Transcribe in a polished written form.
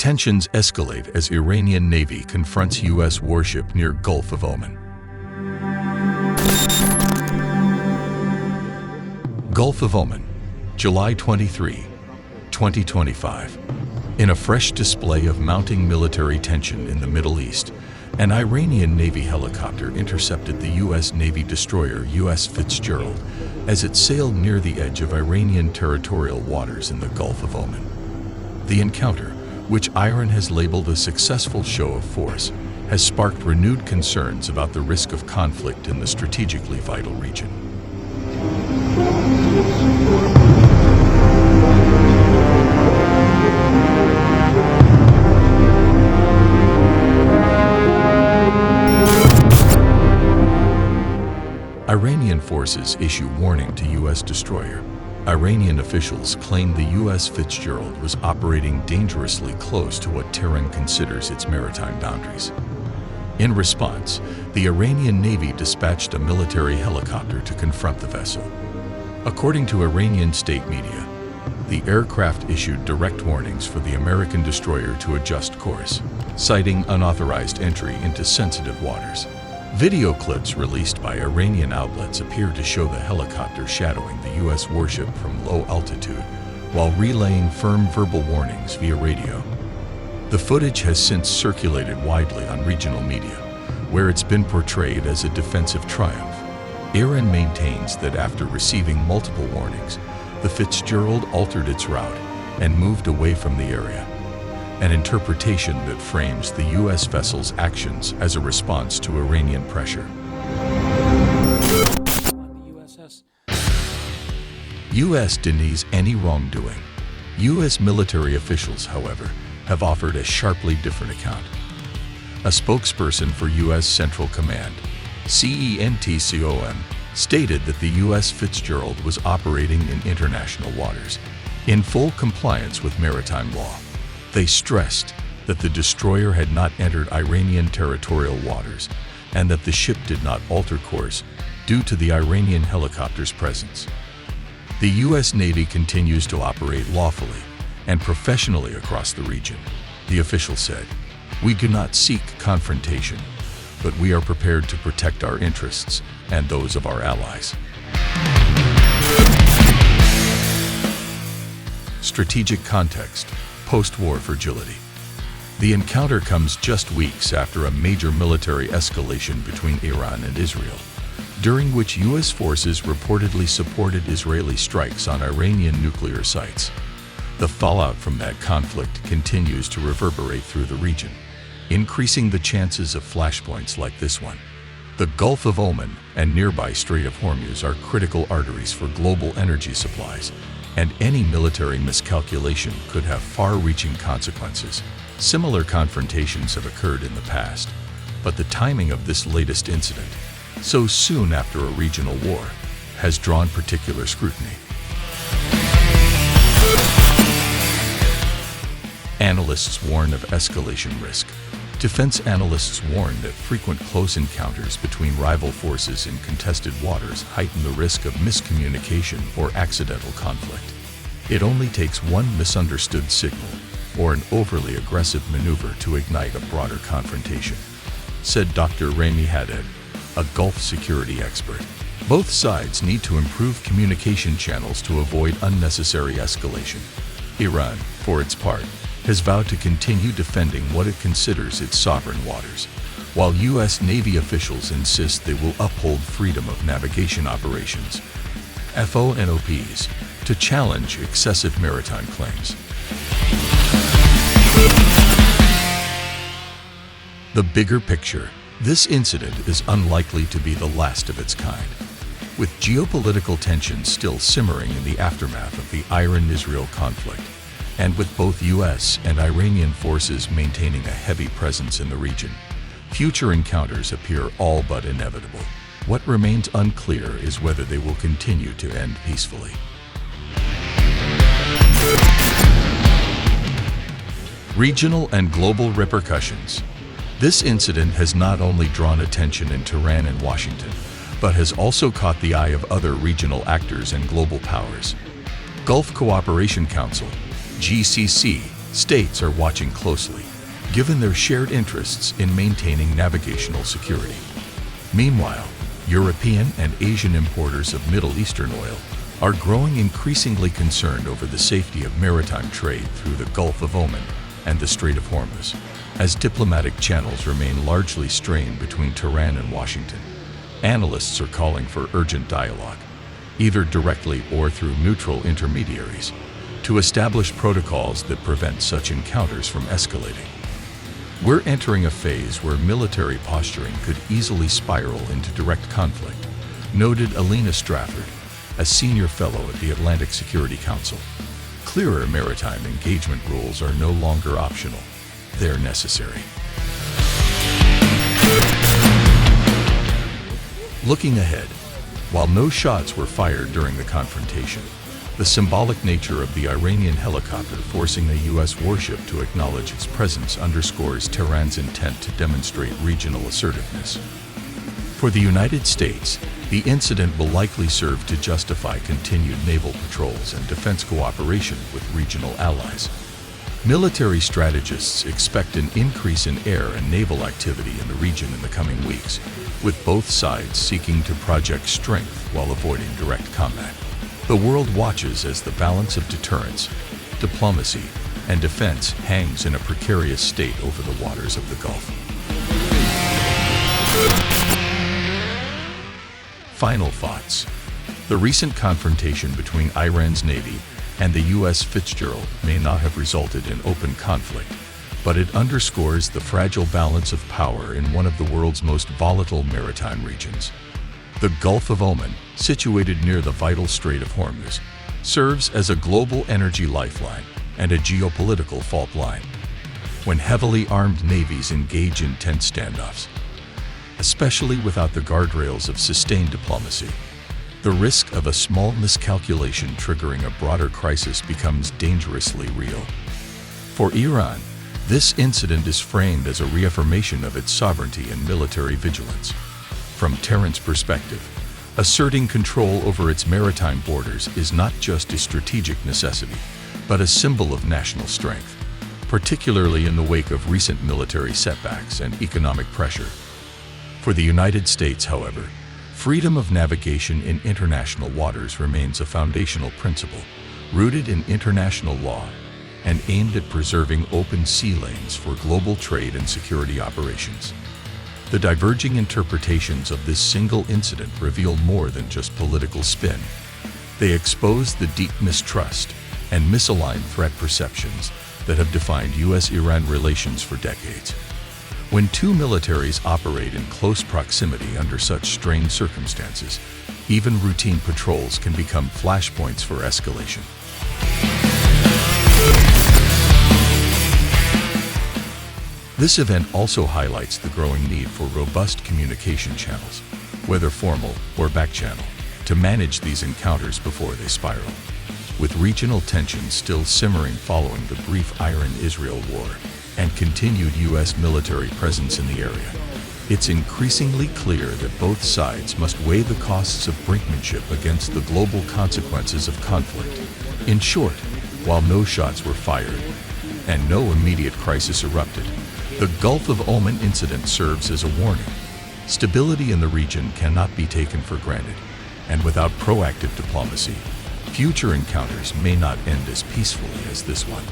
Tensions escalate as Iranian Navy confronts U.S. warship near Gulf of Oman. Gulf of Oman, July 23, 2025. In a fresh display of mounting military tension in the Middle East, an Iranian Navy helicopter intercepted the U.S. Navy destroyer USS Fitzgerald as it sailed near the edge of Iranian territorial waters in the Gulf of Oman. The encounter, which Iran has labeled a successful show of force, has sparked renewed concerns about the risk of conflict in the strategically vital region. Iranian forces issue warning to U.S. destroyer. Iranian officials claim the USS Fitzgerald was operating dangerously close to what Tehran considers its maritime boundaries. In response, the Iranian Navy dispatched a military helicopter to confront the vessel. According to Iranian state media, the aircraft issued direct warnings for the American destroyer to adjust course, citing unauthorized entry into sensitive waters. Video clips released by Iranian outlets appear to show the helicopter shadowing the U.S. warship from low altitude while relaying firm verbal warnings via radio. The footage has since circulated widely on regional media, where it's been portrayed as a defensive triumph. Iran maintains that after receiving multiple warnings, the Fitzgerald altered its route and moved away from the area, an interpretation that frames the U.S. vessel's actions as a response to Iranian pressure. U.S. denies any wrongdoing. U.S. military officials, however, have offered a sharply different account. A spokesperson for U.S. Central Command, CENTCOM, stated that the U.S. Fitzgerald was operating in international waters, in full compliance with maritime law. They stressed that the destroyer had not entered Iranian territorial waters and that the ship did not alter course due to the Iranian helicopter's presence. The U.S. Navy continues to operate lawfully and professionally across the region, the official said. We do not seek confrontation, but we are prepared to protect our interests and those of our allies. Strategic context. Post-war fragility. The encounter comes just weeks after a major military escalation between Iran and Israel, during which U.S. forces reportedly supported Israeli strikes on Iranian nuclear sites. The fallout from that conflict continues to reverberate through the region, increasing the chances of flashpoints like this one. The Gulf of Oman and nearby Strait of Hormuz are critical arteries for global energy supplies, and any military miscalculation could have far-reaching consequences. Similar confrontations have occurred in the past, but the timing of this latest incident, so soon after a regional war, has drawn particular scrutiny. Analysts warn of escalation risk. Defense analysts warn that frequent close encounters between rival forces in contested waters heighten the risk of miscommunication or accidental conflict. It only takes one misunderstood signal or an overly aggressive maneuver to ignite a broader confrontation, said Dr. Rami Haddad, a Gulf security expert. Both sides need to improve communication channels to avoid unnecessary escalation. Iran, for its part, has vowed to continue defending what it considers its sovereign waters, while U.S. Navy officials insist they will uphold freedom of navigation operations, FONOPs, to challenge excessive maritime claims. The bigger picture. This incident is unlikely to be the last of its kind. With geopolitical tensions still simmering in the aftermath of the Iran-Israel conflict, and with both U.S. and Iranian forces maintaining a heavy presence in the region, future encounters appear all but inevitable. What remains unclear is whether they will continue to end peacefully. Regional and global repercussions. This incident has not only drawn attention in Tehran and Washington, but has also caught the eye of other regional actors and global powers. Gulf Cooperation Council, GCC, States are watching closely, given their shared interests in maintaining navigational security. Meanwhile, European and Asian importers of Middle Eastern oil are growing increasingly concerned over the safety of maritime trade through the Gulf of Oman and the Strait of Hormuz, as diplomatic channels remain largely strained between Tehran and Washington. Analysts are calling for urgent dialogue, either directly or through neutral intermediaries, to establish protocols that prevent such encounters from escalating. We're entering a phase where military posturing could easily spiral into direct conflict, noted Alina Strafford, a senior fellow at the Atlantic Security Council. Clearer maritime engagement rules are no longer optional, they're necessary. Looking ahead, while no shots were fired during the confrontation, the symbolic nature of the Iranian helicopter forcing a U.S. warship to acknowledge its presence underscores Tehran's intent to demonstrate regional assertiveness. For the United States, the incident will likely serve to justify continued naval patrols and defense cooperation with regional allies. Military strategists expect an increase in air and naval activity in the region in the coming weeks, with both sides seeking to project strength while avoiding direct combat. The world watches as the balance of deterrence, diplomacy, and defense hangs in a precarious state over the waters of the Gulf. Final thoughts. The recent confrontation between Iran's Navy and the U.S. Fitzgerald may not have resulted in open conflict, but it underscores the fragile balance of power in one of the world's most volatile maritime regions. The Gulf of Oman, situated near the vital Strait of Hormuz, serves as a global energy lifeline and a geopolitical fault line. When heavily armed navies engage in tense standoffs, especially without the guardrails of sustained diplomacy, the risk of a small miscalculation triggering a broader crisis becomes dangerously real. For Iran, this incident is framed as a reaffirmation of its sovereignty and military vigilance. From Tehran's perspective, asserting control over its maritime borders is not just a strategic necessity, but a symbol of national strength, particularly in the wake of recent military setbacks and economic pressure. For the United States, however, freedom of navigation in international waters remains a foundational principle, rooted in international law and aimed at preserving open sea lanes for global trade and security operations. The diverging interpretations of this single incident reveal more than just political spin. They expose the deep mistrust and misaligned threat perceptions that have defined U.S.-Iran relations for decades. When two militaries operate in close proximity under such strained circumstances, even routine patrols can become flashpoints for escalation. This event also highlights the growing need for robust communication channels, whether formal or back-channel, to manage these encounters before they spiral. With regional tensions still simmering following the brief Iran-Israel war and continued U.S. military presence in the area, it's increasingly clear that both sides must weigh the costs of brinkmanship against the global consequences of conflict. In short, while no shots were fired and no immediate crisis erupted, the Gulf of Oman incident serves as a warning. Stability in the region cannot be taken for granted, and without proactive diplomacy, future encounters may not end as peacefully as this one.